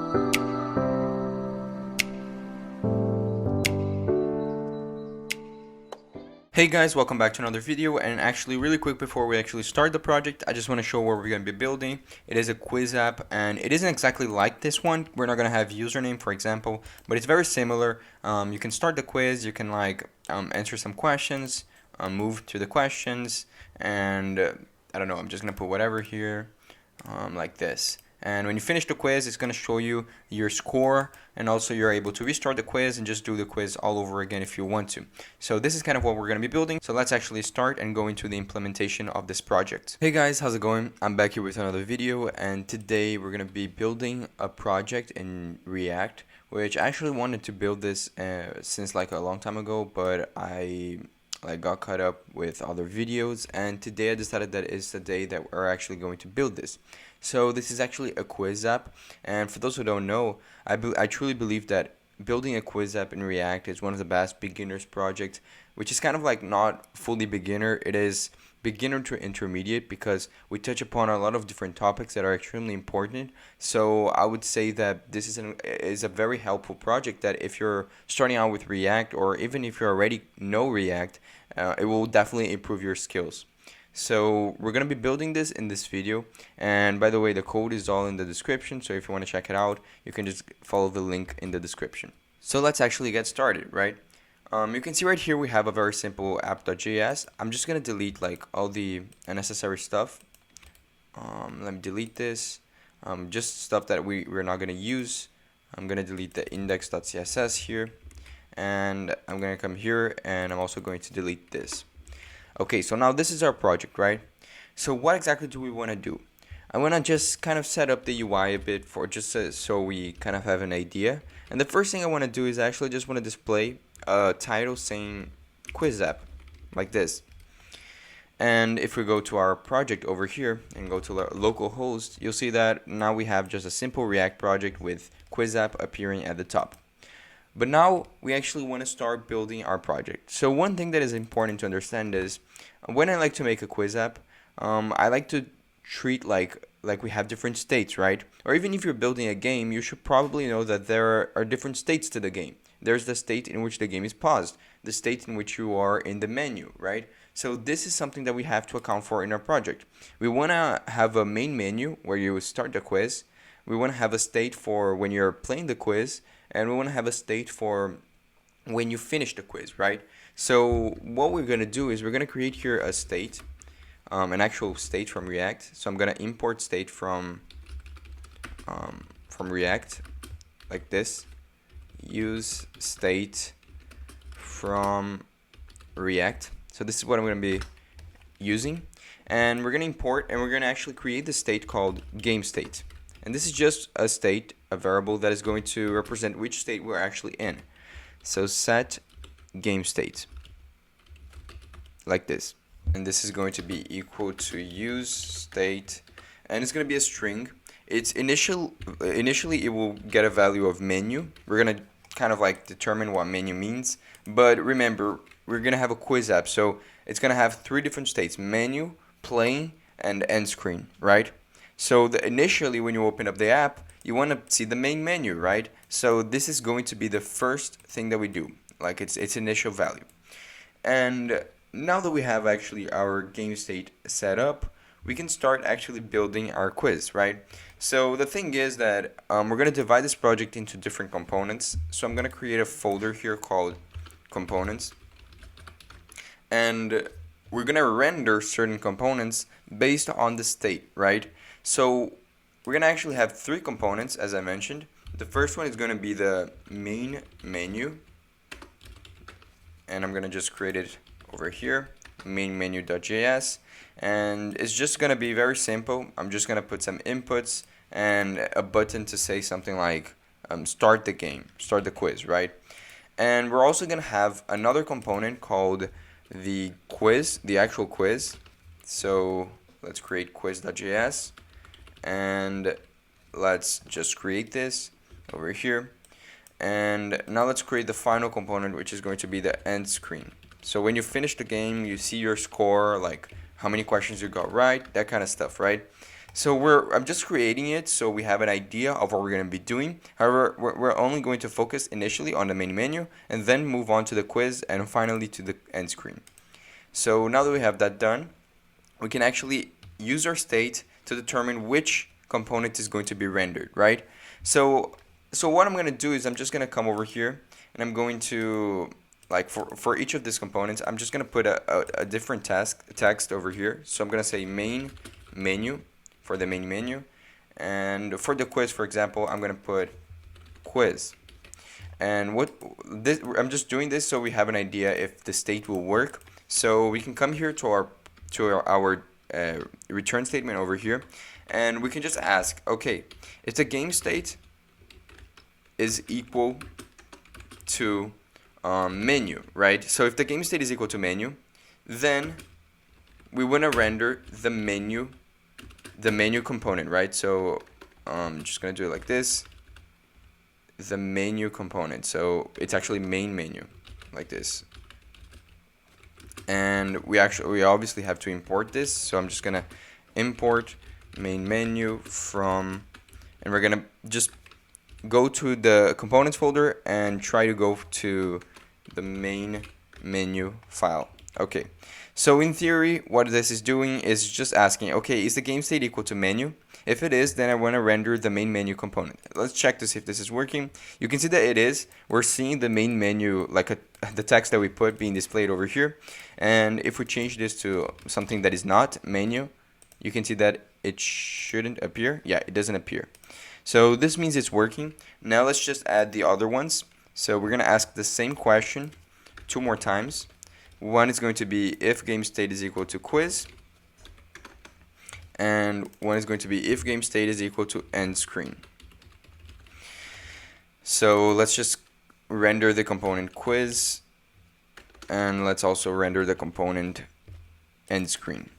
Hey guys, welcome back to another video. And actually really quick before we actually start the project, I just want to show what we're going to be building. It is a quiz app and it isn't exactly like this one. We're not going to have username, for example, but it's very similar. You can start the quiz, you can answer some questions, move to the questions, and I don't know, I'm just going to put whatever here, like this. And when you finish the quiz, it's going to show you your score, and also you're able to restart the quiz and just do the quiz all over again if you want to. So this is kind of what we're going to be building. So let's actually start and go into the implementation of this project. Hey guys, how's it going? I'm back here with another video, and today we're going to be building a project in React, which I actually wanted to build this since like a long time ago, but I got caught up with other videos, and today I decided that it's the day that we're actually going to build this. So this is actually a quiz app, and for those who don't know, I truly believe that building a quiz app in React is one of the best beginners projects, which is kind of like not fully beginner, it is beginner to intermediate, because we touch upon a lot of different topics that are extremely important. So I would say that this is a very helpful project that if you're starting out with React, or even if you already know React, it will definitely improve your skills. So we're going to be building this in this video, and by the way, the code is all in the description, so if you want to check it out, you can just follow the link in the description. So let's actually get started, right? You can see right here we have a very simple app.js. I'm just going to delete like all the unnecessary stuff. Let me delete this. Just stuff that we're not going to use. I'm going to delete the index.css here, and I'm going to come here, and I'm also going to delete this. Okay, so now this is our project, right? So what exactly do we want to do? I want to just kind of set up the UI a bit for just so we kind of have an idea. And the first thing I want to do is actually just want to display a title saying quiz app, like this. And if we go to our project over here and go to localhost, you'll see that now we have just a simple React project with quiz app appearing at the top. But now we actually want to start building our project. So one thing that is important to understand is when I like to make a quiz app, I like to treat like we have different states, right? Or even if you're building a game, you should probably know that there are different states to the game. There's the state in which the game is paused, the state in which you are in the menu, right? So this is something that we have to account for in our project. We want to have a main menu where you start the quiz. We want to have a state for when you're playing the quiz, and we want to have a state for when you finish the quiz, right? So what we're going to do is we're going to create here a state, an actual state from React. So I'm going to import state from React, like this. Use state from React. So this is what I'm going to be using. And we're going to import, and we're going to actually create the state called game state. And this is just a state, a variable that is going to represent which state we're actually in. So set game state, like this. And this is going to be equal to use state, and it's going to be a string. It's initially it will get a value of menu. We're going to kind of like determine what menu means. But remember, we're going to have a quiz app, so it's going to have three different states: menu, playing, and end screen, right? So initially when you open up the app, you want to see the main menu, right? So this is going to be the first thing that we do, like its initial value. And now that we have actually our game state set up, we can start actually building our quiz, right? So the thing is that we're going to divide this project into different components. So I'm going to create a folder here called components, and we're going to render certain components based on the state, right? So we're going to actually have three components, as I mentioned. The first one is going to be the main menu, and I'm going to just create it over here, main menu.js, and it's just going to be very simple. I'm just going to put some inputs and a button to say something like start the game, start the quiz, right? And we're also going to have another component called the quiz, the actual quiz. So let's create quiz.js, and let's just create this over here. And now let's create the final component, which is going to be the end screen. So when you finish the game, you see your score, like how many questions you got right, that kind of stuff, right? So I'm just creating it so we have an idea of what we're going to be doing. However, we're only going to focus initially on the main menu and then move on to the quiz and finally to the end screen. So now that we have that done, we can actually use our state to determine which component is going to be rendered, right? So what I'm going to do is I'm just going to come over here and I'm going to, like, for each of these components, I'm just going to put a different text over here. So I'm going to say main menu for the main menu, and for the quiz, for example, I'm going to put quiz. And I'm just doing this so we have an idea if the state will work. So we can come here to our return statement over here, and we can just ask, okay, if the game state is equal to menu, right? So if the game state is equal to menu, then we want to render the menu component, right? So I'm just gonna do it like this, the menu component. So it's actually main menu, like this. And we obviously have to import this. So I'm just gonna import main menu from, and we're gonna just go to the components folder and try to go to the main menu file. Okay, so in theory, what this is doing is just asking, okay, is the game state equal to menu? If it is, then I want to render the main menu component. Let's check to see if this is working. You can see that it is. We're seeing the main menu, like the text that we put, being displayed over here. And if we change this to something that is not menu, you can see that it shouldn't appear. Yeah, it doesn't appear. So this means it's working. Now let's just add the other ones. So we're going to ask the same question 2 more times. One is going to be if game state is equal to quiz, and one is going to be if game state is equal to end screen. So let's just render the component quiz, and let's also render the component end screen.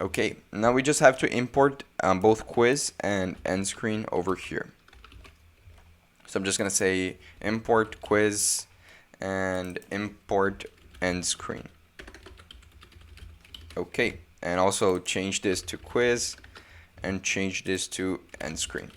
Okay, now we just have to import both quiz and end screen over here. So I'm just going to say import quiz and import end screen. Okay, and also change this to quiz and change this to end screen.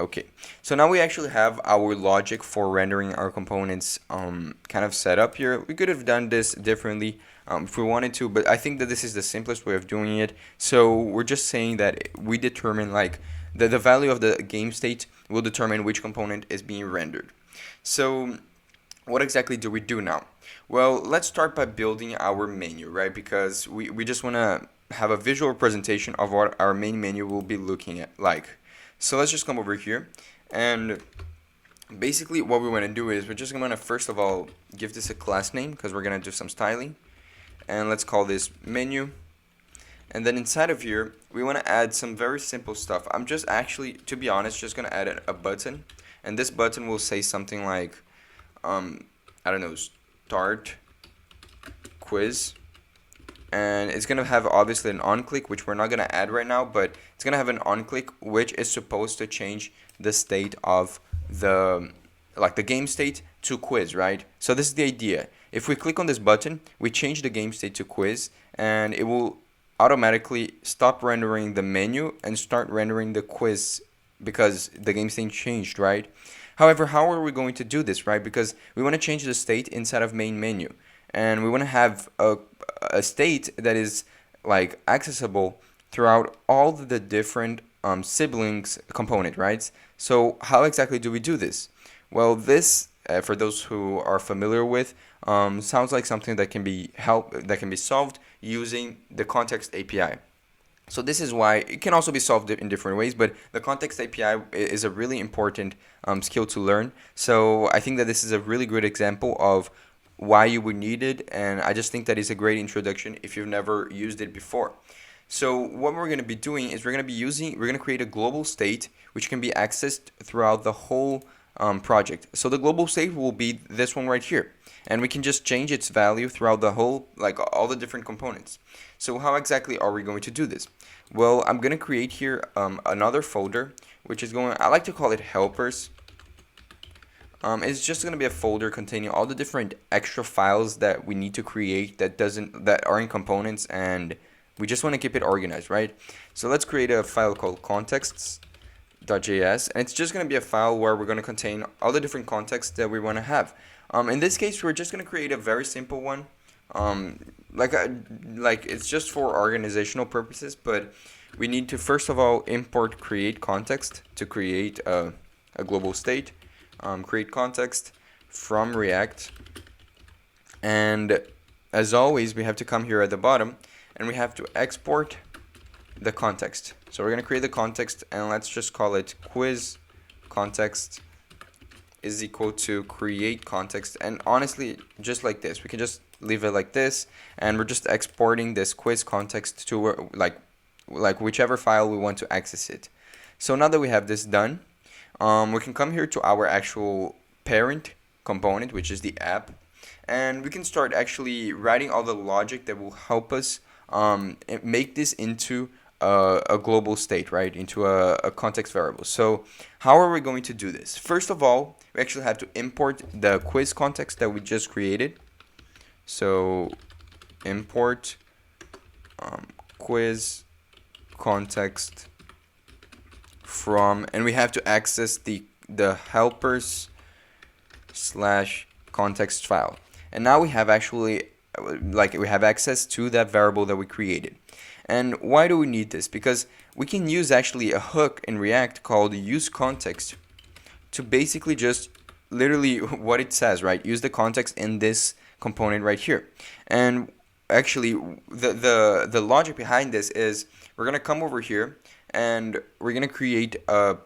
Okay, so now we actually have our logic for rendering our components kind of set up here. We could have done this differently if we wanted to, but I think that this is the simplest way of doing it. So we're just saying that we determine, like, the value of the game state will determine which component is being rendered. So what exactly do we do now? Well, let's start by building our menu, right? Because we just want to have a visual representation of what our main menu will be looking at like. So let's just come over here, and basically what we want to do is we're just going to first of all give this a class name, because we're going to do some styling, and let's call this menu. And then inside of here we want to add some very simple stuff. I'm just actually, to be honest, just going to add a button, and this button will say something like I don't know, start quiz, and it's gonna have obviously an on click, which we're not gonna add right now, but it's gonna have an on click which is supposed to change the state of the game state to quiz, right? So this is the idea. If we click on this button, we change the game state to quiz, and it will automatically stop rendering the menu and start rendering the quiz because the game state changed, right? However, how are we going to do this, right? Because we want to change the state inside of main menu, and we want to have a state that is like accessible throughout all the different siblings component, right? So how exactly do we do this? Well, this for those who are familiar with, sounds like something that can be solved using the context API. So this is why it can also be solved in different ways, but the context API is a really important skill to learn. So I think that this is a really good example of why you would need it, and I just think that is a great introduction if you've never used it before. So what we're going to be doing is we're going to create a global state which can be accessed throughout the whole project. So the global state will be this one right here, and we can just change its value throughout the whole, like all the different components. So how exactly are we going to do this? Well, I'm going to create here another folder, which is I like to call it helpers. It's just going to be a folder containing all the different extra files that we need to create that are in components, and We just want to keep it organized, right? So let's create a file called contexts.js, and it's just going to be a file where we're going to contain all the different contexts that we want to have. In this case, we're just going to create a very simple one. Like it's just for organizational purposes, but we need to first of all import create context to create a global state. Create context from React, and as always we have to come here at the bottom and we have to export the context. So we're going to create the context, and let's just call it quiz context is equal to create context. And honestly, just like this, we can just leave it like this, and we're just exporting this quiz context to like whichever file we want to access it. So now that we have this done, we can come here to our actual parent component, which is the app, and we can start actually writing all the logic that will help us make this into a global state, right? Into a context variable. So how are we going to do this? First of all, we actually have to import the quiz context that we just created. So import quiz context from, and we have to access the helpers / context file. And now we have actually we have access to that variable that we created. And why do we need this? Because we can use actually a hook in React called use context to basically just literally what it says, right? Use the context in this component right here. And actually the logic behind this is we're going to come over here and we're going to create a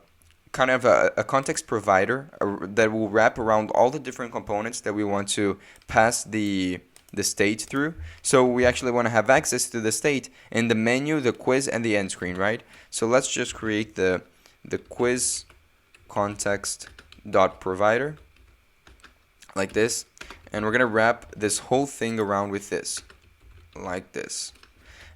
kind of a context provider that will wrap around all the different components that we want to pass the state through. So we actually want to have access to the state in the menu, the quiz, and the end screen, right? So let's just create the quiz context dot provider like this, and we're gonna wrap this whole thing around with this like this.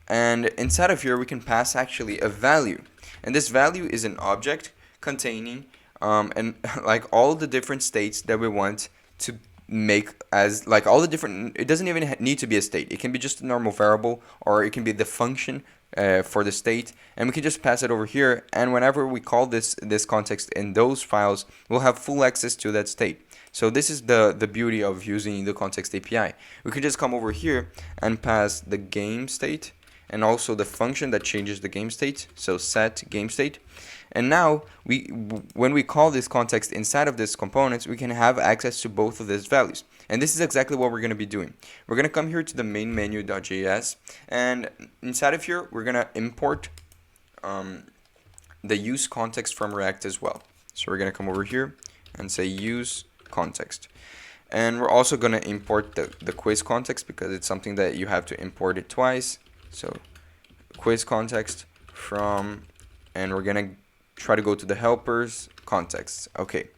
And inside of here we can pass actually a value, and this value is an object containing and like all the different states that we want to make as like all the different, it doesn't even need to be a state, it can be just a normal variable, or it can be the function for the state, and we can just pass it over here, and whenever we call this context in those files, we'll have full access to that state. So this is the beauty of using the context API. We can just come over here and pass the game state and also the function that changes the game state, so set game state. And now when we call this context inside of this components, we can have access to both of these values. And this is exactly what we're going to be doing. We're going to come here to the main menu.js, and inside of here we're going to import the use context from React as well. So we're going to come over here and say use context. And we're also going to import the quiz context because it's something that you have to import it twice. So quiz context from, and we're going to try to go to the helpers context. Okay.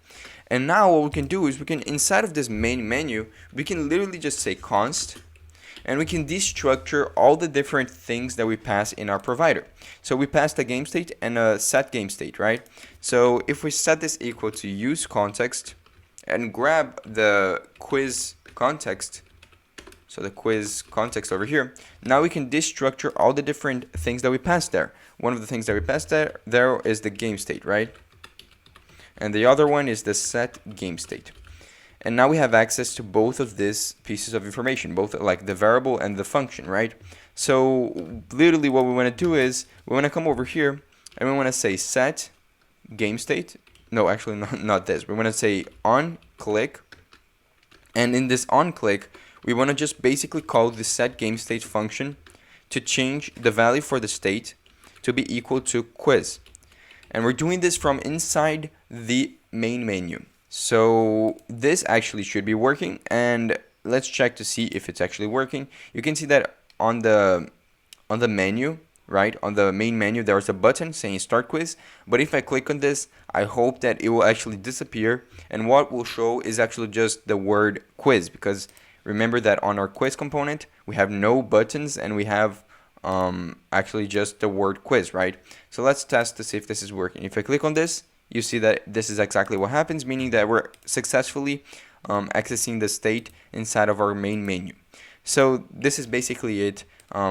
And now what we can do is we can, inside of this main menu, we can literally just say const, and we can destructure all the different things that we pass in our provider. So we pass the game state and a set game state, right? So if we set this equal to use context and grab the quiz context, so the quiz context over here, now we can destructure all the different things that we passed there. One of the things that we passed there is the game state, right? And the other one is the set game state. And now we have access to both of these pieces of information, both like the variable and the function, right? So literally what we want to do is we want to come over here and we want to say set game state. No, actually not this. We want to say on click. And in this on click, we want to just basically call the set game state function to change the value for the state to be equal to quiz. And we're doing this from inside the main menu. So this actually should be working, and let's check to see if it's actually working. You can see that on the menu, right, on the main menu, there's a button saying start quiz, but if I click on this, I hope that it will actually disappear, and what will show is actually just the word quiz, because remember that on our quiz component we have no buttons and we have actually just the word quiz, right? So let's test to see if this is working. If I click on this, you see that this is exactly what happens, meaning that we're successfully accessing the state inside of our main menu. So this is basically it.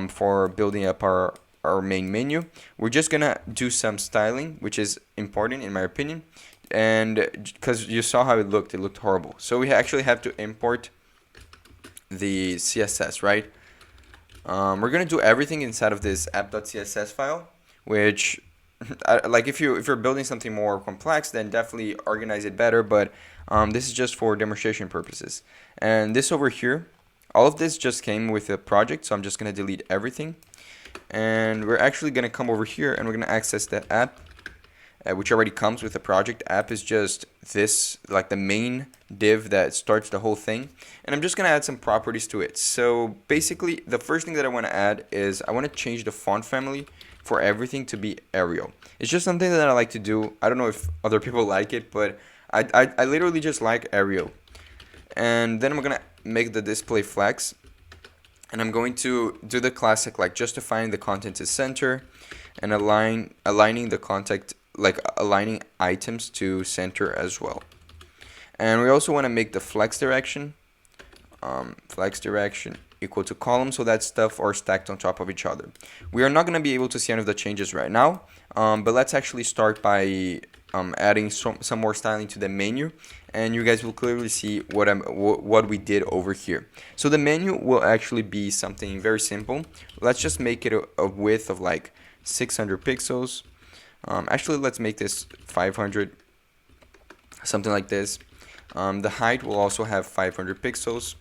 for building up our main menu. We're just gonna do some styling, which is important in my opinion, and because you saw how it looked horrible. So we actually have to import the CSS, right? We're gonna do everything inside of this app.css file, which like if you're building something more complex, then definitely organize it better, but this is just for demonstration purposes. And this over here, all of this just came with a project, so I'm just gonna delete everything, and we're actually gonna come over here and we're gonna access the app, which already comes with a project. App is just this, like the main div that starts the whole thing, and I'm just gonna add some properties to it. So basically the first thing that I want to add is I want to change the font family for everything to be Arial. It's just something that I like to do. I don't know if other people like it, but I literally just like Arial. And then I'm gonna make the display flex, and I'm going to do the classic, like justifying the content to center and aligning the content, like aligning items to center as well. And we also want to make the flex direction equal to column, so that stuff are stacked on top of each other. We are not going to be able to see any of the changes right now, but let's actually start by adding some more styling to the menu, and you guys will clearly see what we did over here. So the menu will actually be something very simple. Let's just make it a width of like 600 pixels. Actually, let's make this 500, something like this. The height will also have 500 pixels,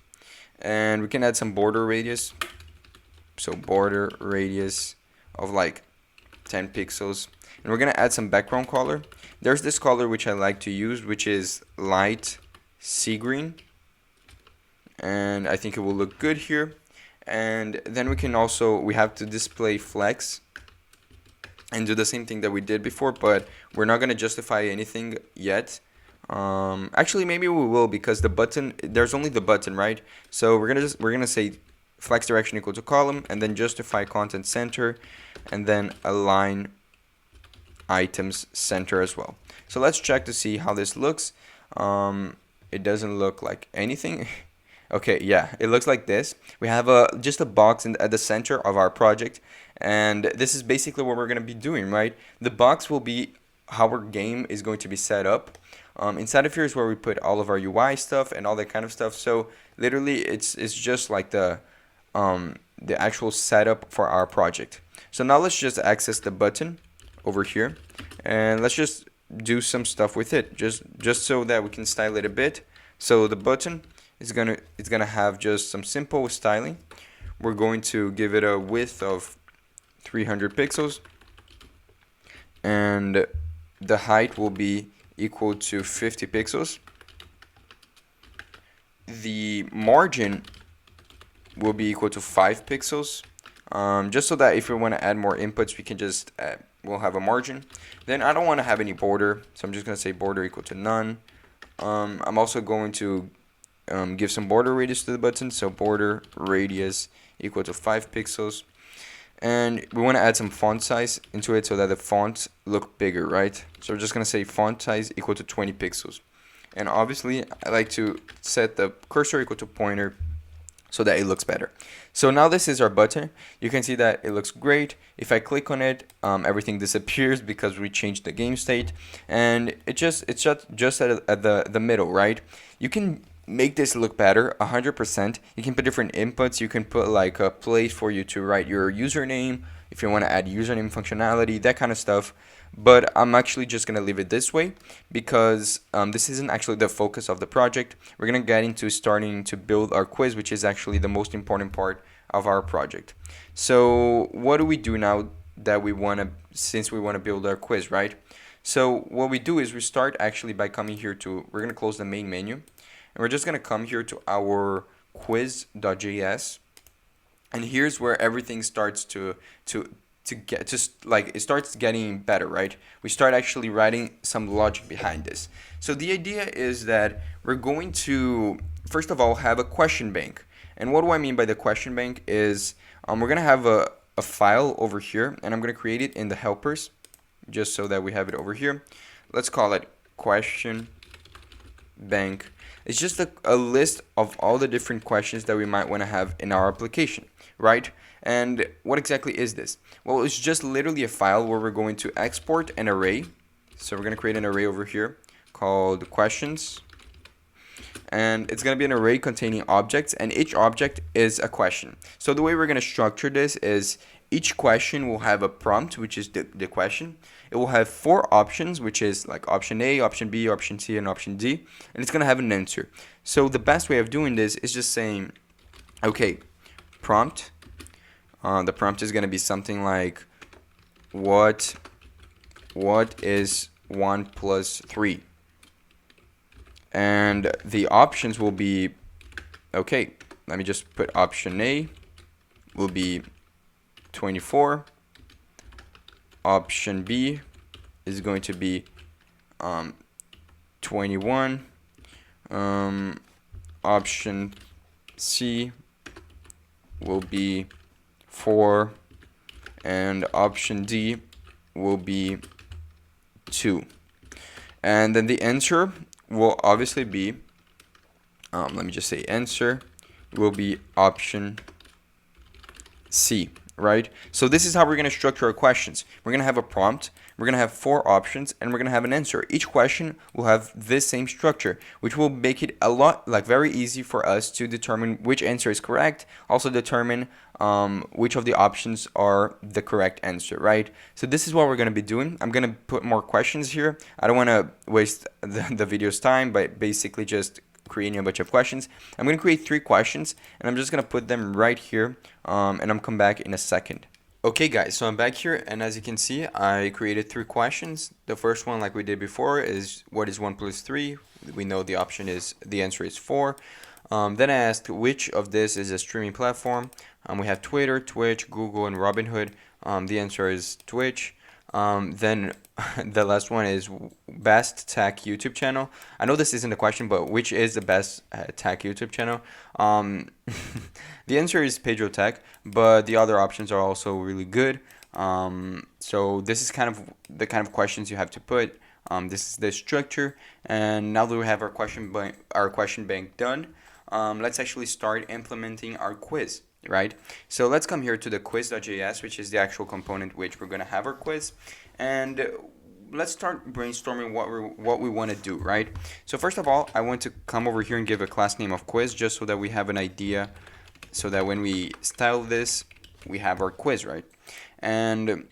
and we can add some border radius. So border radius of like 10 pixels, and we're gonna add some background color. There's this color which I like to use, which is light sea green, and I think it will look good here. And then we have to display flex and do the same thing that we did before, but we're not gonna justify anything yet. Actually, maybe we will, because the button, there's only the button, right? So we're gonna say flex direction equal to column, and then justify content center, and then align items center as well. So let's check to see how this looks. It doesn't look like anything. Okay, yeah, it looks like this. We have just a box at the center of our project, and this is basically what we're going to be doing, right? The box will be how our game is going to be set up. Inside of here is where we put all of our UI stuff and all that kind of stuff. So literally, it's just like the actual setup for our project. So now let's just access the button over here, and let's just do some stuff with it, just so that we can style it a bit. So the button it's gonna have just some simple styling. We're going to give it a width of 300 pixels, and the height will be equal to 50 pixels. The margin will be equal to 5 pixels, just so that if we want to add more inputs, we can just we'll have a margin. Then I don't want to have any border, so I'm just going to say border equal to none. I'm also going to give some border radius to the button, so border radius equal to 5 pixels. And we want to add some font size into it so that the fonts look bigger, right? So we're just going to say font size equal to 20 pixels. And obviously, I like to set the cursor equal to pointer so that it looks better. So now this is our button. You can see that it looks great. If I click on it, everything disappears because we changed the game state, and it's just at the middle, right? You can make this look better 100%. You can put different inputs. You can put like a place for you to write your username if you want to add username functionality, that kind of stuff. But I'm actually just going to leave it this way because this isn't actually the focus of the project. We're going to get into starting to build our quiz, which is actually the most important part of our project. So what do we do now that since we want to build our quiz, right? So what we do is we start actually by coming here we're going to close the main menu, and we're just going to come here to our quiz.js, and here's where everything starts it starts getting better, right? We start actually writing some logic behind this. So the idea is that we're going to first of all have a question bank. And what do I mean by the question bank is we're gonna have a file over here, and I'm gonna create it in the helpers just so that we have it over here. Let's call it question bank. It's just a list of all the different questions that we might want to have in our application, right? And what exactly is this? Well, it's just literally a file where we're going to export an array. So we're going to create an array over here called questions. And it's going to be an array containing objects, and each object is a question. So the way we're going to structure this is each question will have a prompt, which is the question. It will have 4 options, which is like option A, option B, option C, and option D, and it's going to have an answer. So the best way of doing this is just saying, okay, prompt. The prompt is going to be something like, what is 1 plus 3? And the options will be, okay, let me just put option A will be 24. Option B is going to be 21. Option C will be 4, and option D will be 2. And then the answer will obviously be, let me just say answer will be option C, right? So this is how we're going to structure our questions. We're going to have a prompt, we're going to have 4 options, and we're going to have an answer. Each question will have this same structure, which will make it a lot, like very easy for us to determine which answer is correct, also determine which of the options are the correct answer, right? So this is what we're going to be doing. I'm going to put more questions here. I don't want to waste the video's time by basically just creating a bunch of questions. I'm going to create 3 questions, and I'm just going to put them right here, and I'm come back in a second. Okay guys, so I'm back here, and as you can see, I created 3 questions. The first one, like we did before, is what is 1 plus 3? We know the answer is 4. Then I asked which of this is a streaming platform. We have Twitter, Twitch, Google, and Robinhood. The answer is Twitch. Then the last one is best tech YouTube channel. I know this isn't a question, but which is the best tech YouTube channel? The answer is PedroTech, but the other options are also really good. So this is kind of the kind of questions you have to put. This is the structure, and now that we have our question bank done, let's actually start implementing our quiz, right? So let's come here to the quiz.js, which is the actual component which we're going to have our quiz, and let's start brainstorming what we want to do, right? So first of all, I want to come over here and give a class name of quiz, just so that we have an idea, so that when we style this, we have our quiz, right? And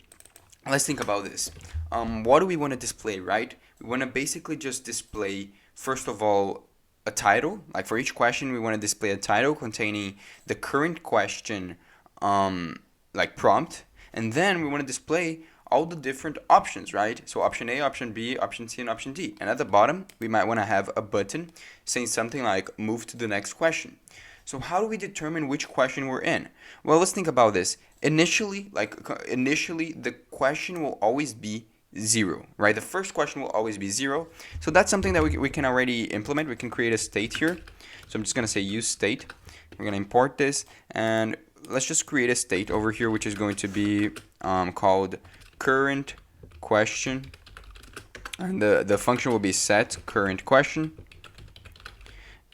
let's think about this. What do we want to display, right? We want to basically just display, first of all, a title. Like for each question, we want to display a title containing the current question, like prompt, and then we want to display all the different options, right? So option A, option B, option C, and option D. And at the bottom, we might want to have a button saying something like move to the next question. So how do we determine which question we're in? Well, let's think about this. Initially, the question will always be 0, right? The first question will always be 0. So that's something that we can already implement. We can create a state here. So I'm just going to say use state. We're going to import this, and let's just create a state over here, which is going to be called current question. And the function will be set current question.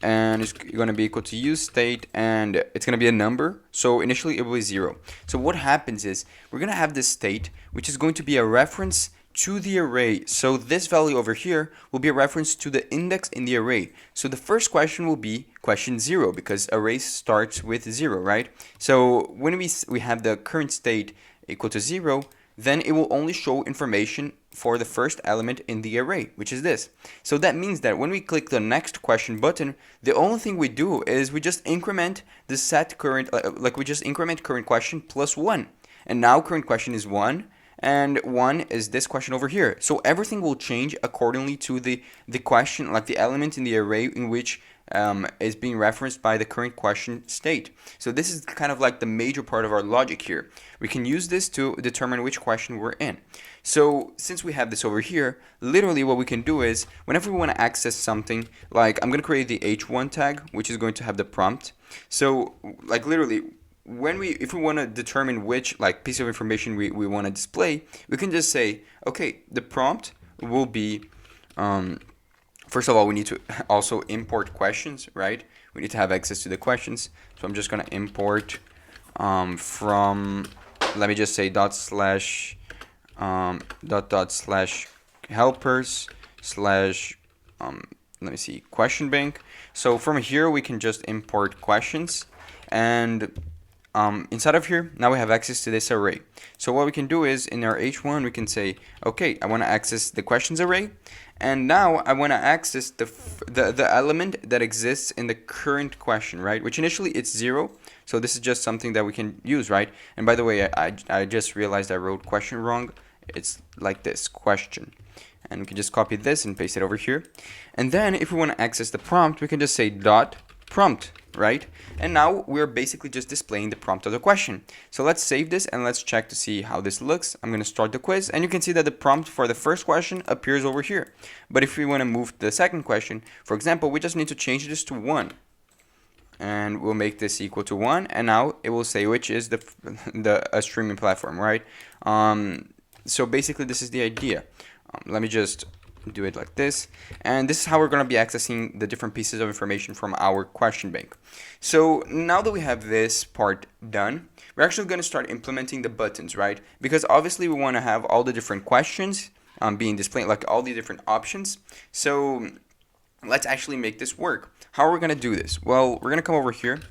And it's going to be equal to use state, and it's going to be a number. So initially it will be 0. So what happens is we're going to have this state, which is going to be a reference to the array. So this value over here will be a reference to the index in the array. So the first question will be question 0, because array starts with 0, right? So when we have the current state equal to 0, then it will only show information for the first element in the array, which is this. So that means that when we click the next question button, the only thing we do is we just increment the set current, like we just increment current question plus 1. And now current question is 1, and 1 is this question over here. So everything will change accordingly to the question, like the element in the array in which is being referenced by the current question state. So this is kind of like the major part of our logic here. We can use this to determine which question we're in. So since we have this over here, literally what we can do is whenever we want to access something, like I'm going to create the h1 tag, which is going to have the prompt. So like literally if we want to determine which like piece of information we want to display, we can just say, okay, the prompt will be first of all, we need to also import questions, right? We need to have access to the questions. So I'm just going to import from, let me just say dot slash dot slash helpers slash let me see, question bank. So from here we can just import questions, and inside of here now we have access to this array. So what we can do is in our h1 we can say, okay, I want to access the questions array, and now I want to access the element that exists in the current question, right? Which initially it's 0. So this is just something that we can use, right? And by the way, I just realized I wrote question wrong. It's like this, question. And we can just copy this and paste it over here. And then if we want to access the prompt, we can just say dot prompt, right? And now we're basically just displaying the prompt of the question. So let's save this and let's check to see how this looks. I'm going to start the quiz, and you can see that the prompt for the first question appears over here. But if we want to move to the second question, for example, we just need to change this to 1. And we'll make this equal to 1, and now it will say which is the streaming platform, right? So basically this is the idea. Let me just do it like this, and this is how we're going to be accessing the different pieces of information from our question bank. So now that we have this part done, we're actually going to start implementing the buttons, right? Because obviously we want to have all the different questions being displayed, like all the different options. So let's actually make this work. How are we going to do this? Well, we're going to come over here,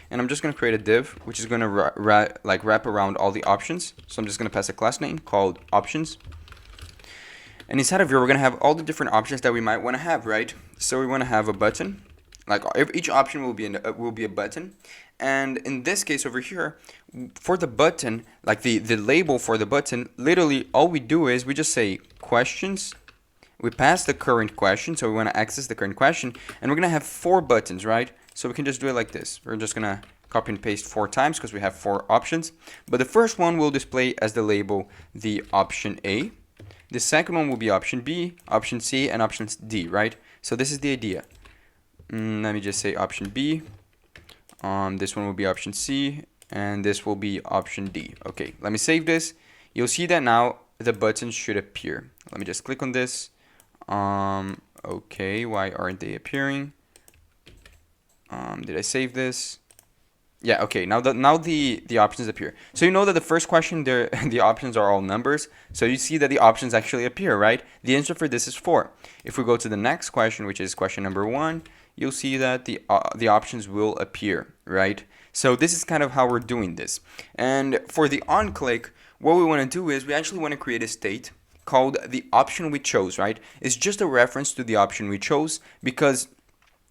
and I'm just going to create a div which is going to wrap around all the options. So I'm just going to pass a class name called options. And inside of here, we're going to have all the different options that we might want to have, right? So we want to have a button. Like each option will be a button. And in this case over here, for the button, like the label for the button, literally all we do is we just say questions. We pass the current question, so we want to access the current question. And we're going to have 4 buttons, right? So we can just do it like this. We're just going to copy and paste 4 times because we have 4 options. But the first one will display as the label the option A. The second one will be option B, option C, and option D, right? So this is the idea. Let me just say option B. This one will be option C, and this will be option D. Okay, let me save this. You'll see that now the buttons should appear. Let me just click on this. Okay, why aren't they appearing? Did I save this? Yeah, okay, now the options appear. So you know that the first question, the options are all numbers. So you see that the options actually appear, right? The answer for this is 4. If we go to the next question, which is question number 1, you'll see that the options will appear, right? So this is kind of how we're doing this. And for the onClick, what we want to do is we actually want to create a state called the option we chose, right? It's just a reference to the option we chose, because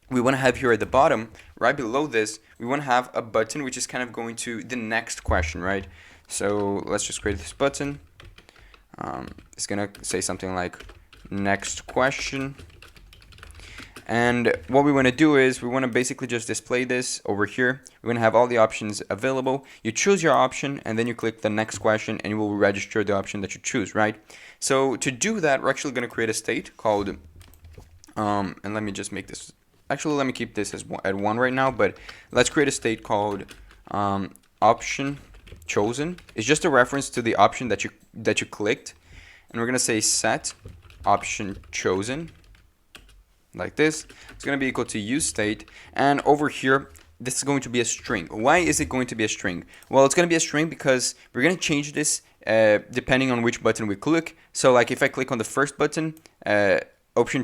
we want to have here at the bottom, right below this, we want to have a button which is kind of going to the next question, right? So let's just create this button. It's going to say something like next question. And what we want to do is we want to basically just display this over here. We're going to have all the options available. You choose your option, and then you click the next question, and you will register the option that you choose, right? So to do that, we're actually going to create a state called, and let me just make this. Actually, let me keep this at 1 right now, but let's create a state called option chosen. It's just a reference to the option that you clicked, and we're gonna say set option chosen like this. It's gonna be equal to use state, and over here this is going to be a string. Why is it going to be a string? Well, it's gonna be a string because we're gonna change this depending on which button we click. So like if I click on the first button, option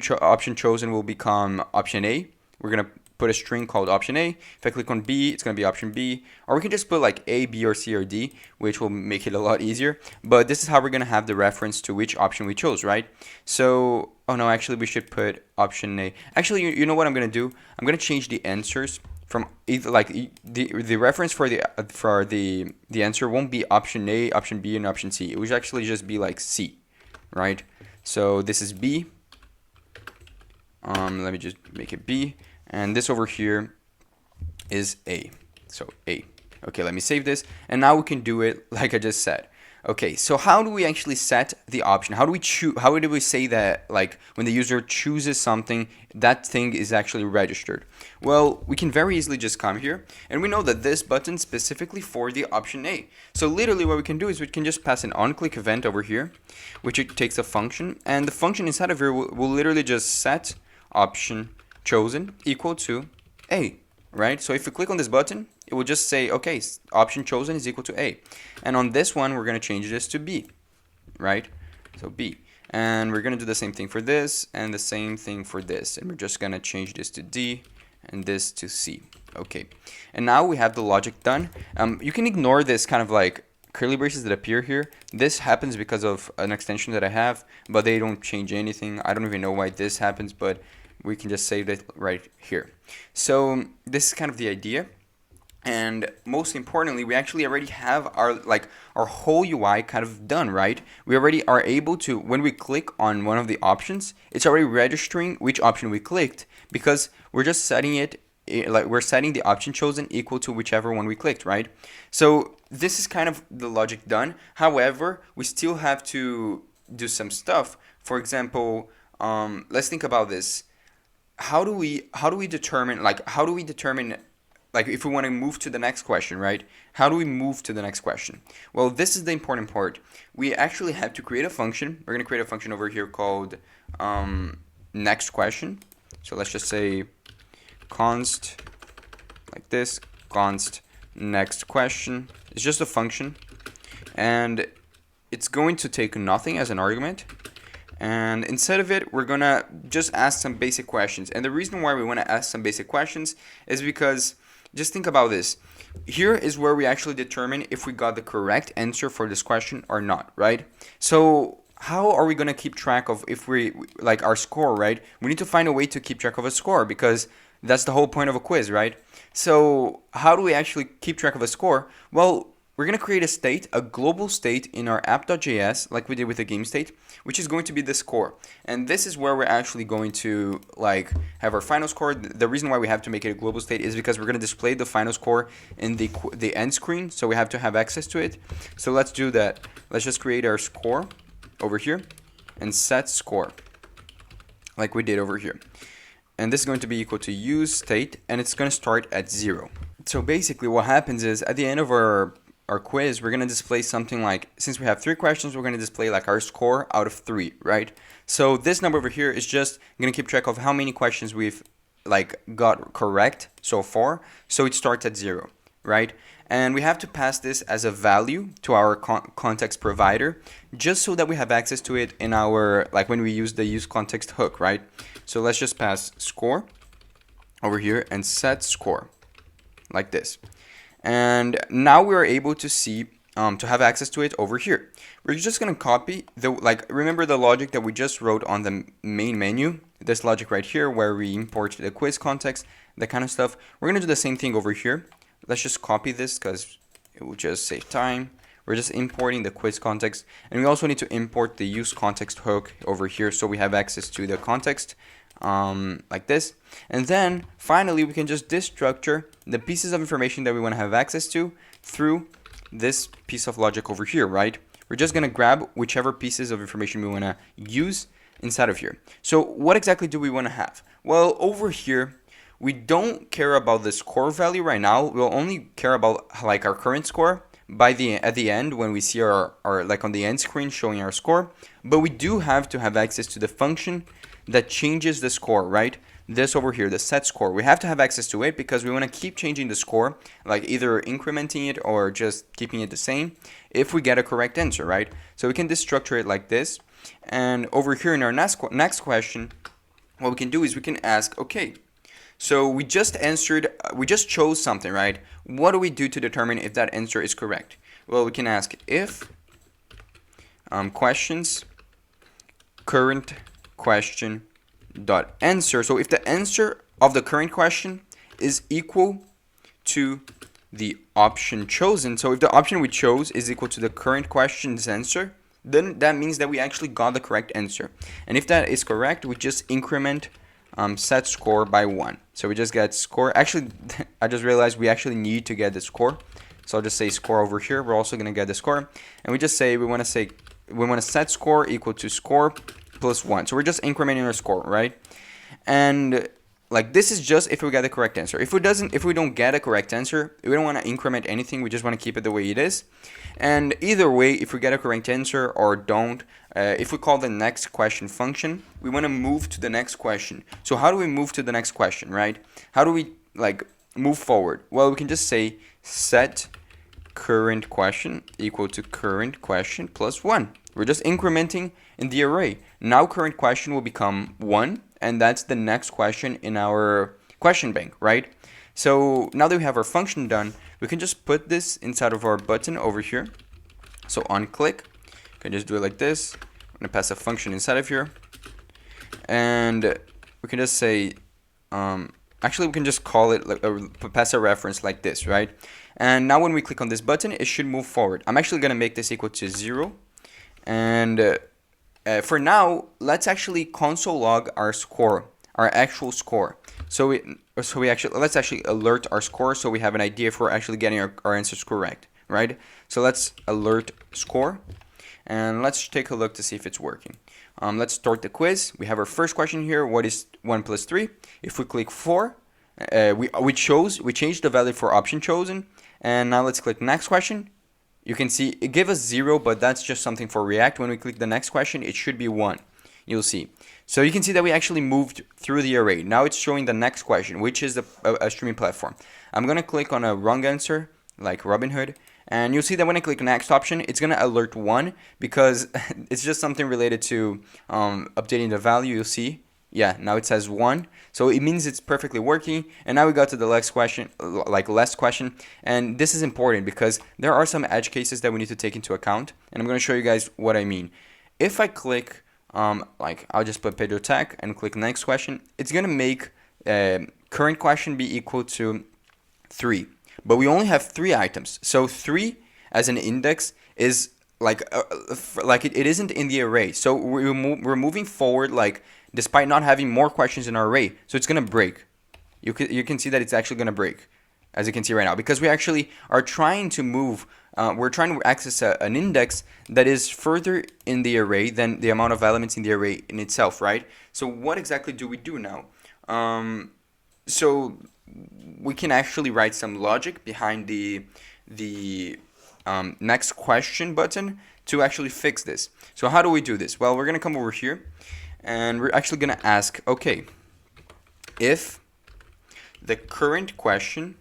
chosen will become option A. We're going to put a string called option A. If I click on B, it's going to be option B. Or we can just put like A, B, or C, or D, which will make it a lot easier. But this is how we're going to have the reference to which option we chose, right? So, oh no, actually we should put option A. Actually, you know what I'm going to do? I'm going to change the answers from either, like the reference for the answer won't be option A, option B, and option C. It would actually just be like C, right? So this is B. Let me just make it B, and this over here is A. So A. Okay, let me save this, and now we can do it like I just said. Okay, so how do we actually set the option? How do we choose? How do we say that, like, when the user chooses something, that thing is actually registered? Well, we can very easily just come here, and we know that this button specifically for the option A. So literally what we can do is we can just pass an onClick event over here, which it takes a function, and the function inside of here will literally just set option chosen equal to A, right? So if we click on this button, it will just say, okay, option chosen is equal to A. And on this one, we're going to change this to B, right? So B. And we're going to do the same thing for this and the same thing for this. And we're just going to change this to D and this to C. Okay. And now we have the logic done. You can ignore this kind of like curly braces that appear here. This happens because of an extension that I have, but they don't change anything. I don't even know why this happens, but we can just save it right here. So this is kind of the idea. And most importantly, we actually already have our whole UI kind of done, right? We already are able to, when we click on one of the options, it's already registering which option we clicked, because we're just setting it, like we're setting the option chosen equal to whichever one we clicked, right? So this is kind of the logic done. However, we still have to do some stuff. For example, let's think about this. How do we determine if we want to move to the next question, right? How do we move to the next question? Well, this is the important part. We actually have to create a function. We're going to create a function over here called next question. So let's just say const, like this, const next question. It's just a function. And it's going to take nothing as an argument. And instead of it, we're going to just ask some basic questions. And the reason why we want to ask some basic questions is because, just think about this. Here is where we actually determine if we got the correct answer for this question or not, right? So how are we going to keep track of if we, like, our score, right? We need to find a way to keep track of a score, because that's the whole point of a quiz, right? So how do we actually keep track of a score? Well, we're going to create a state, a global state in our app.js, like we did with the game state, which is going to be the score. And this is where we're actually going to have our final score. The reason why we have to make it a global state is because we're going to display the final score in the end screen, so we have to have access to it. So let's do that. Let's just create our score over here and set score, like we did over here. And this is going to be equal to use state, and it's going to start at 0. So basically what happens is, at the end of our quiz, we're going to display something like, since we have 3 questions, we're going to display like our score out of 3, right? So this number over here is just going to keep track of how many questions we've got correct so far. So it starts at 0, right? And we have to pass this as a value to our context provider, just so that we have access to it in our, when we use the use context hook, right? So let's just pass score over here and set score like this. And now we are able to see, to have access to it over here. We're just going to copy remember the logic that we just wrote on the main menu, this logic right here where we import the quiz context, that kind of stuff. We're going to do the same thing over here. Let's just copy this because it will just save time. We're just importing the quiz context, and we also need to import the use context hook over here so we have access to the context, like this. And then finally we can just destructure the pieces of information that we want to have access to through this piece of logic over here, right? We're just going to grab whichever pieces of information we want to use inside of here. So what exactly do we want to have? Well, over here we don't care about the score value right now. We'll only care about our current score at the end, when we see our on the end screen showing our score. But we do have to have access to the function that changes the score, right? This over here, the set score. We have to have access to it because we want to keep changing the score, either incrementing it or just keeping it the same if we get a correct answer, right? So we can destructure it like this. And over here in our next question, what we can do is we can ask, okay, so we just chose something, right? What do we do to determine if that answer is correct? Well, we can ask if questions current question dot answer. So if the answer of the current question is equal to the option chosen, so if the option we chose is equal to the current question's answer, then that means that we actually got the correct answer. And if that is correct, we just increment set score by 1. So we just get score. Actually, I just realized we actually need to get the score. So I'll just say score over here. We're also going to get the score. And we just say we want to set score equal to score plus 1. So we're just incrementing our score, right? And this is just if we get the correct answer. If we don't get a correct answer, we don't want to increment anything. We just want to keep it the way it is. And either way, if we get a correct answer or don't, if we call the next question function, we want to move to the next question. So how do we move to the next question, right? How do we move forward? Well, we can just say set current question equal to current question plus 1. We're just incrementing in the array. Now current question will become 1, and that's the next question in our question bank, right? So now that we have our function done, we can just put this inside of our button over here. So on click, you can just do it like this. I'm gonna pass a function inside of here, and we can just say, actually we can just call it, pass a reference like this, right? And now when we click on this button, it should move forward. I'm actually gonna make this equal to 0, and for now, let's actually console log our score, our actual score. So let's actually alert our score so we have an idea if we're actually getting our answers correct, right? So let's alert score, and let's take a look to see if it's working. Let's start the quiz. We have our first question here. What is 1 plus 3? If we click 4, we changed the value for option chosen, and now let's click next question. You can see it gave us 0, but that's just something for React. When we click the next question, it should be 1. You'll see. So you can see that we actually moved through the array. Now it's showing the next question, which is a streaming platform. I'm going to click on a wrong answer, like Robin Hood. And you'll see that when I click next option, it's going to alert 1 because it's just something related to updating the value. You'll see. Yeah, now it says 1. So it means it's perfectly working. And now we got to the last question, last question. And this is important because there are some edge cases that we need to take into account. And I'm going to show you guys what I mean. If I click, I'll just put PedroTech and click next question, it's going to make current question be equal to 3. But we only have 3 items. So 3 as an index is it isn't in the array. So we're moving forward despite not having more questions in our array. So it's going to break. You can see that it's actually going to break, as you can see right now, because we actually are trying to move, we're trying to access an index that is further in the array than the amount of elements in the array in itself, right? So what exactly do we do now? So we can actually write some logic behind the next question button to actually fix this. So how do we do this? Well, we're going to come over here, and we're actually going to ask, okay, if the current question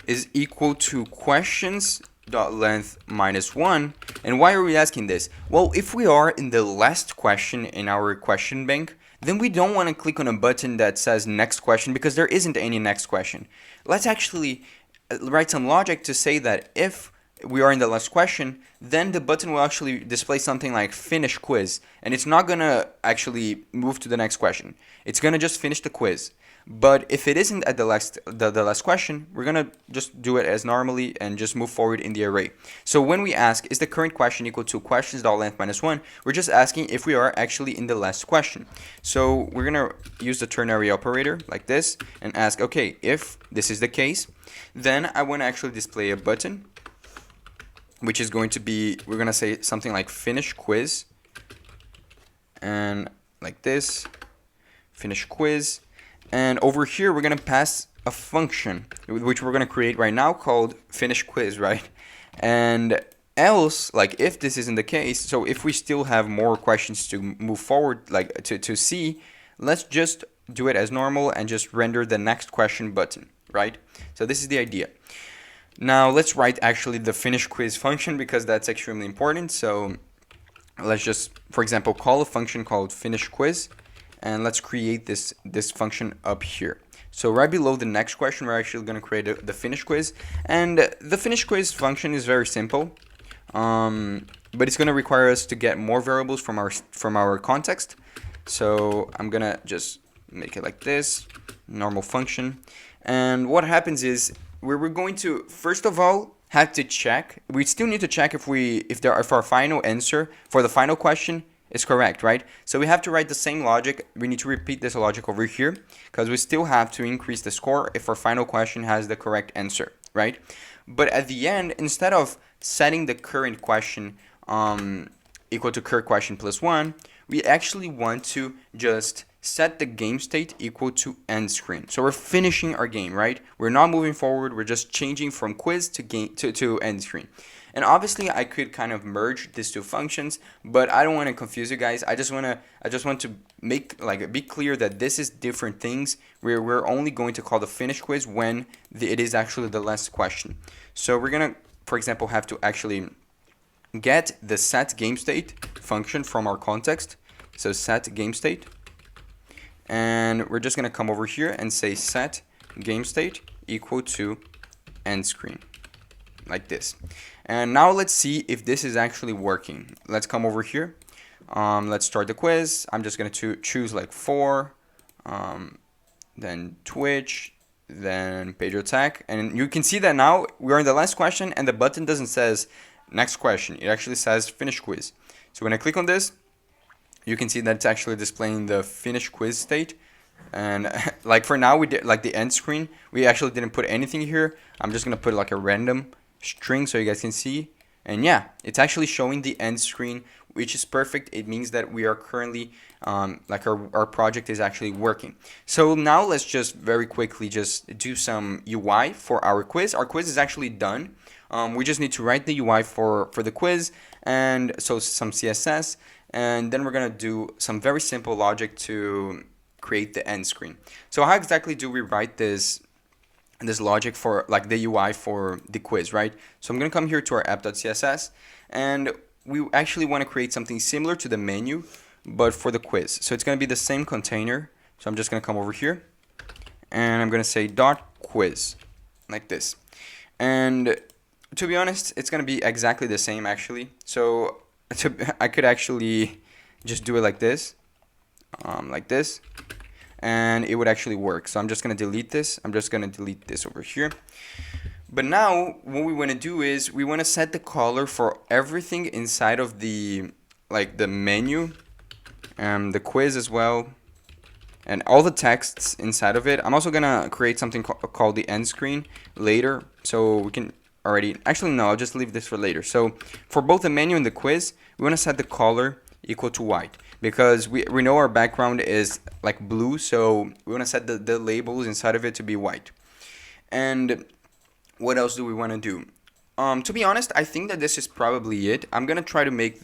is equal to questions.length minus 1, and why are we asking this? Well, if we are in the last question in our question bank, then we don't want to click on a button that says next question because there isn't any next question. Let's actually write some logic to say that if we are in the last question, then the button will actually display something like finish quiz, and it's not going to actually move to the next question. It's going to just finish the quiz. But if it isn't at the last question, we're going to just do it as normally and just move forward in the array. So when we ask, is the current question equal to questions.length minus 1, we're just asking if we are actually in the last question. So we're going to use the ternary operator like this and ask, okay, if this is the case, then I want to actually display a button, which is going to be, we're going to say something like finish quiz, and like this, finish quiz. And over here, we're going to pass a function, which we're going to create right now called finish quiz, right? And else, if this isn't the case, so if we still have more questions to move forward, to see, let's just do it as normal and just render the next question button, right? So this is the idea. Now let's write actually the finish quiz function because that's extremely important. So let's just, for example, call a function called finish quiz. And let's create this function up here. So right below the next question, we're actually going to create the finish quiz. And the finish quiz function is very simple, but it's going to require us to get more variables from our context. So I'm going to just make it like this, normal function. And what happens is we're going to, first of all, have to check. We still need to check if our final answer for the final question is correct, right? So we have to write the same logic. We need to repeat this logic over here because we still have to increase the score if our final question has the correct answer, right? But at the end, instead of setting the current question equal to current question plus 1, we actually want to just set the game state equal to end screen. So we're finishing our game, right? We're not moving forward. We're just changing from quiz to end screen. And obviously I could kind of merge these two functions, but I don't want to confuse you guys. I just want to make like be clear that this is different things. We're only going to call the finish quiz when it is actually the last question. So we're gonna, for example, have to actually get the set game state function from our context. So set game state, and we're just gonna come over here and say set game state equal to end screen, like this. And now let's see if this is actually working. Let's come over here. Let's start the quiz. I'm just gonna choose like 4, then Twitch, then PedroTech, and you can see that now we're in the last question, and the button doesn't says next question. It actually says finish quiz. So when I click on this, you can see that it's actually displaying the finish quiz state. And like for now, we did like the end screen, we actually didn't put anything here. I'm just gonna put like a random string so you guys can see. And yeah, it's actually showing the end screen, which is perfect. It means that we are currently like our project is actually working. So now let's just very quickly just do some UI for our quiz. Our quiz is actually done. We just need to write the UI for the quiz, and so some CSS, and then we're gonna do some very simple logic to create the end screen. So how exactly do we write this logic for like the UI for the quiz, right? So I'm gonna come here to our app.css, and we actually want to create something similar to the menu, but for the quiz. So it's gonna be the same container. So I'm just gonna come over here, and I'm gonna say .quiz, like this. And to be honest, it's gonna be exactly the same actually. So I could actually just do it like this, and it would actually work. So I'm just gonna delete this. I'm just gonna delete this over here. But now what we want to do is we want to set the color for everything inside of the menu, and the quiz as well, and all the texts inside of it. I'm also gonna create something called the end screen later, so we can already, actually no, I'll just leave this for later. So for both the menu and the quiz, we want to set the color equal to white, because we know our background is like blue, so we want to set the labels inside of it to be white. And what else do we want to do? To be honest, I think that this is probably it. I'm gonna try to make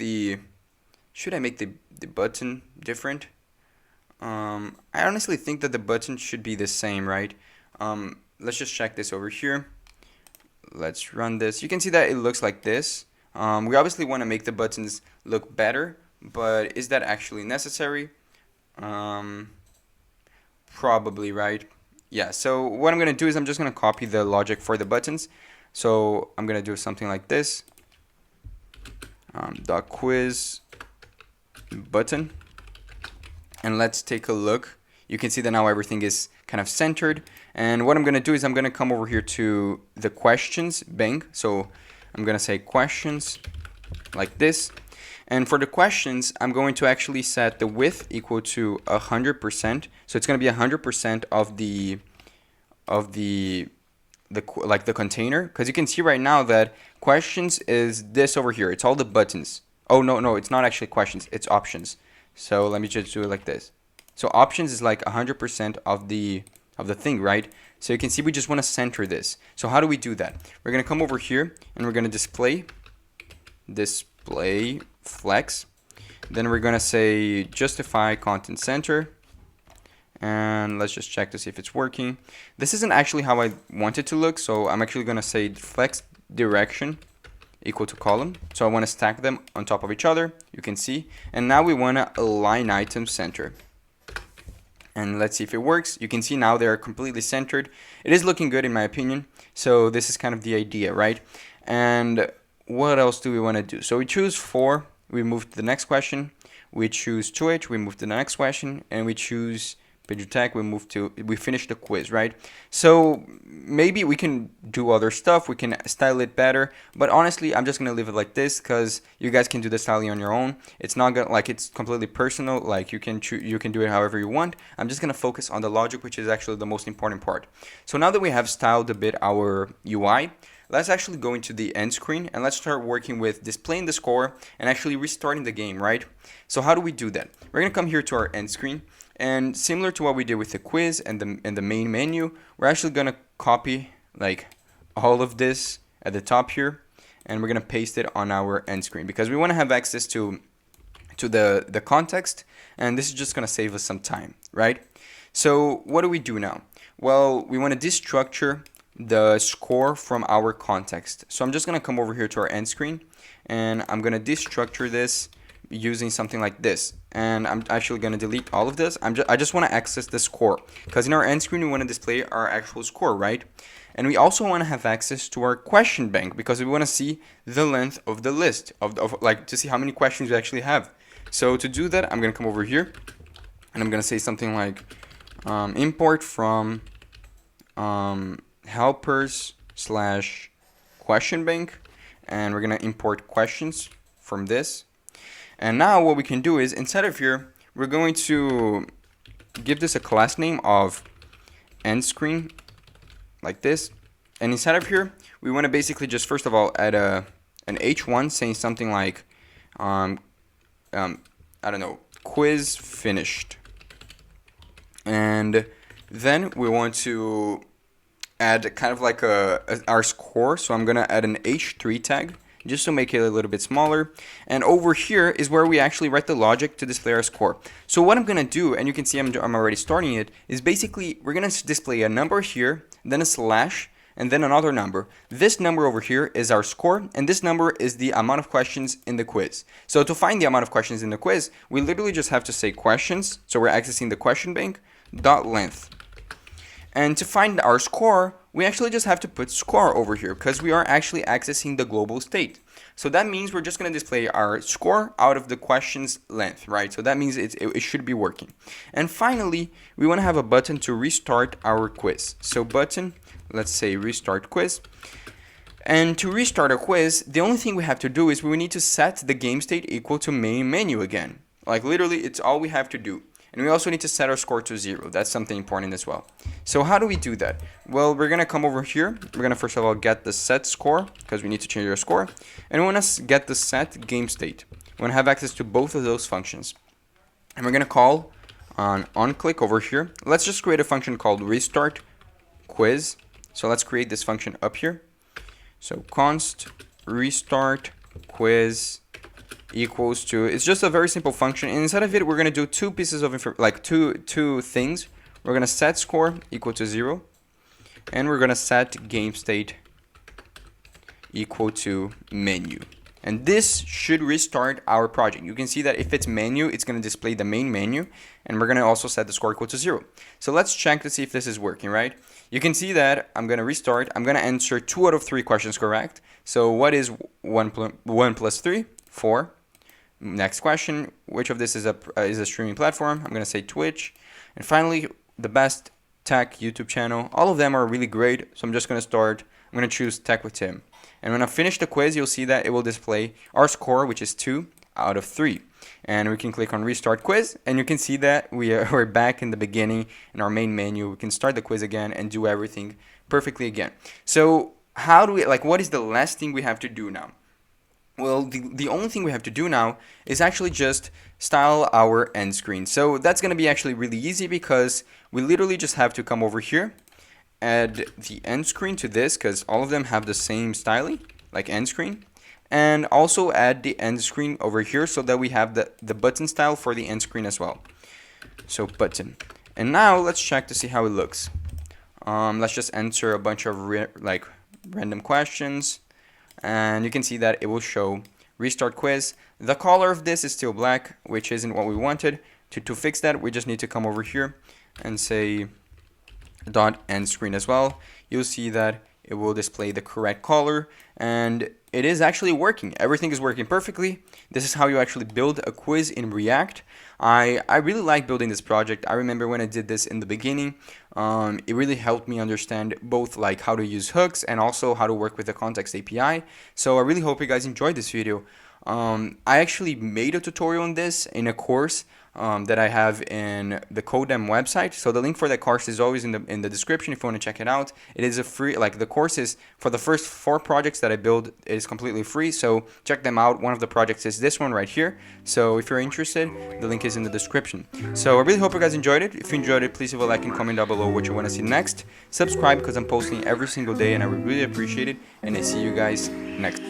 should I make the button different? I honestly think that the button should be the same, right? Let's just check this over here. Let's run this. You can see that it looks like this. We obviously want to make the buttons look better, but is that actually necessary? Probably, right? Yeah, so what I'm going to do is I'm just going to copy the logic for the buttons. So I'm going to do something like this. .quiz button. And let's take a look. You can see that now everything is kind of centered. And what I'm going to do is I'm going to come over here to the questions, bang. So I'm going to say questions like this. And for the questions, I'm going to actually set the width equal to 100%. So it's going to be 100% of the container, because you can see right now that questions is this over here. It's all the buttons. Oh no, it's not actually questions. It's options. So let me just do it like this. So options is like 100% of the thing, right? So you can see we just want to center this. So how do we do that? We're going to come over here and we're going to display flex. Then we're going to say justify content center. And let's just check to see if it's working. This isn't actually how I want it to look, so I'm actually going to say flex direction equal to column. So I want to stack them on top of each other, you can see. And now we want to align item center. And let's see if it works. You can see now they're completely centered. It is looking good in my opinion. So this is kind of the idea, right? And what else do we want to do? So we choose 4, we move to the next question. We choose Twitch, we move to the next question, and we choose PedroTech, we finish the quiz, right? So maybe we can do other stuff, we can style it better, but honestly, I'm just gonna leave it like this because you guys can do the styling on your own. It's not gonna, like, it's completely personal, like you can do it however you want. I'm just gonna focus on the logic, which is actually the most important part. So now that we have styled a bit our UI, let's actually go into the end screen and let's start working with displaying the score and actually restarting the game, right? So how do we do that? We're gonna come here to our end screen, and similar to what we did with the quiz and the main menu, we're actually gonna copy like all of this at the top here, and we're gonna paste it on our end screen because we want to have access to the context, and this is just gonna save us some time, right? So what do we do now? Well, we want to destructure the score from our context. So I'm just gonna come over here to our end screen, and I'm gonna destructure this using something like this, and I'm actually going to delete all of this. I just want to access the score because in our end screen we want to display our actual score, right? And we also want to have access to our question bank because we want to see the length of the list of like to see how many questions we actually have. So to do that, I'm going to come over here and I'm going to say something like import from helpers / question bank, and we're going to import questions from this. And now what we can do is, inside of here, we're going to give this a class name of end screen, like this. And inside of here, we want to basically just first of all add an h1 saying something like, I don't know, quiz finished. And then we want to add kind of like our score. So I'm going to add an h3 tag, just to make it a little bit smaller. And over here is where we actually write the logic to display our score. So what I'm going to do, and you can see I'm already starting it, is basically we're going to display a number here, then a slash, and then another number. This number over here is our score, and this number is the amount of questions in the quiz. So to find the amount of questions in the quiz, we literally just have to say questions, so we're accessing the question bank, dot length. And to find our score, we actually just have to put score over here because we are actually accessing the global state. So that means we're just going to display our score out of the question's length, right? So that means it should be working. And finally, we want to have a button to restart our quiz. So button, let's say restart quiz. And to restart a quiz, the only thing we have to do is we need to set the game state equal to main menu again. Like literally, it's all we have to do. And we also need to set our score to 0. That's something important as well. So how do we do that? Well, we're going to come over here. We're going to first of all get the set score because we need to change our score. And we want to get the set game state. We want to have access to both of those functions. And we're going to call on onClick over here. Let's just create a function called restart quiz. So let's create this function up here. So const restart quiz equals to, it's just a very simple function, and inside of it we're going to do two pieces of two things. We're going to set score equal to 0, and we're going to set game state equal to menu. And this should restart our project. You can see that if it's menu, it's going to display the main menu, and we're going to also set the score equal to 0. So let's check to see if this is working, right? You can see that I'm going to restart. I'm going to answer 2 out of 3 questions correct. So what is 1 plus 3? 4. Next question, which of this is a streaming platform? I'm going to say Twitch. And finally, the best tech YouTube channel. All of them are really great, so I'm just going to start. I'm going to choose Tech with Tim. And when I finish the quiz, you'll see that it will display our score, which is 2 out of 3. And we can click on Restart Quiz, and you can see that we're back in the beginning in our main menu. We can start the quiz again and do everything perfectly again. So how do we, what is the last thing we have to do now? Well, the only thing we have to do now is actually just style our end screen. So that's going to be actually really easy because we literally just have to come over here, add the end screen to this because all of them have the same styling, like end screen, and also add the end screen over here so that we have the button style for the end screen as well. So button. And now let's check to see how it looks. Let's just enter a bunch of random questions. And you can see that it will show restart quiz. The color of this is still black, which isn't what we wanted. To fix that, we just need to come over here and say dot end screen as well. You'll see that it will display the correct color, and it is actually working. Everything is working perfectly. This is how you actually build a quiz in React. I really like building this project. I remember when I did this in the beginning, it really helped me understand both how to use hooks and also how to work with the context API. So I really hope you guys enjoyed this video. I actually made a tutorial on this in a course that I have in the Codem website. So the link for that course is always in the description if you want to check it out. It is a free, the course is for the first 4 projects that I build is completely free. So check them out. One of the projects is this one right here. So if you're interested, the link is in the description. So I really hope you guys enjoyed it. If you enjoyed it, please leave a like and comment down below what you want to see next. Subscribe because I'm posting every single day and I would really appreciate it. And I see you guys next time.